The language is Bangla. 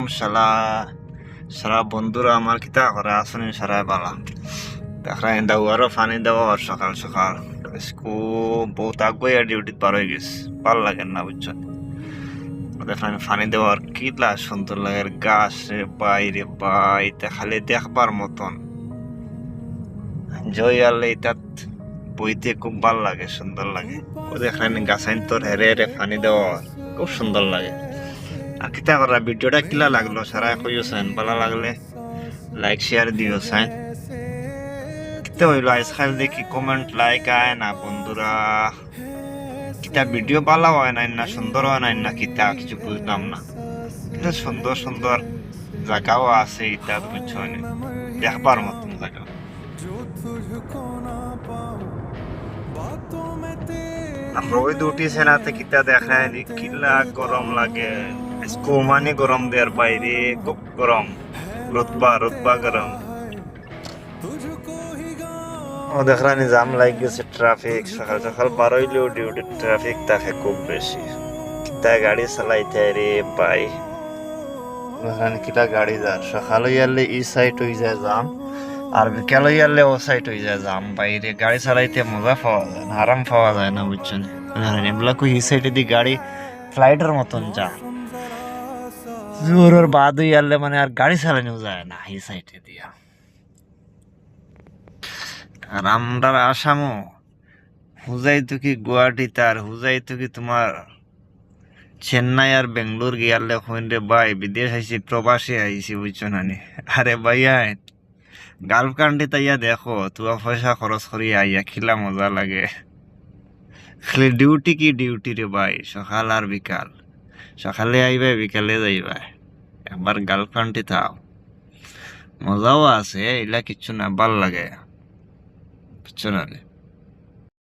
শালা সারা বন্ধুরা আমার কিতা করে আসুন সারা বালা দেখা দাও আরো পানি দেওয়া আর সকাল সকাল বহুত আগুয়া ডিউটি পার হয়ে গেছে ভাল লাগে না বুঝছেন দেখেন পানি দেওয়ার কি সুন্দর লাগে গাছ রে বাইরে বাই খালি দেখবার মতন জয় আলে তাত বইতে খুব ভাল লাগে সুন্দর লাগে ও দেখেন গাছাইন তোর হেরে হেরে পানি দেওয়া খুব সুন্দর লাগে আর কিতা করা ভিডিওটা কিলা লাগলো সারা কইও সাইন ভালো লাগলে লাইক শেয়ার দিও সাইন কিতা হইলো আজকাল দেখি কমেন্ট লাইক আয় না বন্ধুরা কিতা ভিডিও ভালো হয় না সুন্দর হয় না কিতা কিছু বুঝলাম না কিন্তু সুন্দর সুন্দর জায়গাও আছে ইটা বুঝছো দেখবার মতন জায়গা রোদ উঠিছে না কিতা দেখায় কিলা গরম লাগে মানে গরম দেওয়ার বাইরে খুব গরম রোদবা গরম ও দেখলানি জাম লাগ গেছে ট্রাফিক সকাল সকাল বারোইলেও ডিউটি ট্রাফিক থাকে খুব বেশি কিতা গাড়ি চালাইতে রে ভাই দেখলানি কিটা গাড়ি যার সকাল হইয়ালে ই সাইড হয়ে যায় জাম আর বিকাল হইয়ালে ও সাইড হয়ে যায় জাম বাইরে গাড়ি চালাইতে মজা পাওয়া যায় না আরাম পাওয়া যায় না বুঝছেন এগুলা ই সাইডে দিয়ে গাড়ি ফ্লাইটের মতন যা জোর বাদ হইয়ালে মানে আর গাড়ি চালানো যায় না এই সাইডে দিয়া আর আমরা আসামও হুজাই তো কি গুয়াহাটি তার হুজাই তো কি তোমার চেন্নাই আর বেঙ্গলোর গিয়ালে হইন রে ভাই বিদেশ আইসি প্রবাসী আইসি বুঝছো নানি আরে ভাইয়া গালফ কান্ট্রি তাইয়া দেখো তুয়া পয়সা খরচ করি আইয়া খিলা মজা লাগে খালি ডিউটি কি ডিউটি রে ভাই সকাল আর বিকাল সকালে আইবা বিকালে যাইবা একবার গালফ কান্ট্রি থাও মজাও আছে এলা কিচ্ছু না ভাল লাগে বুঝছো না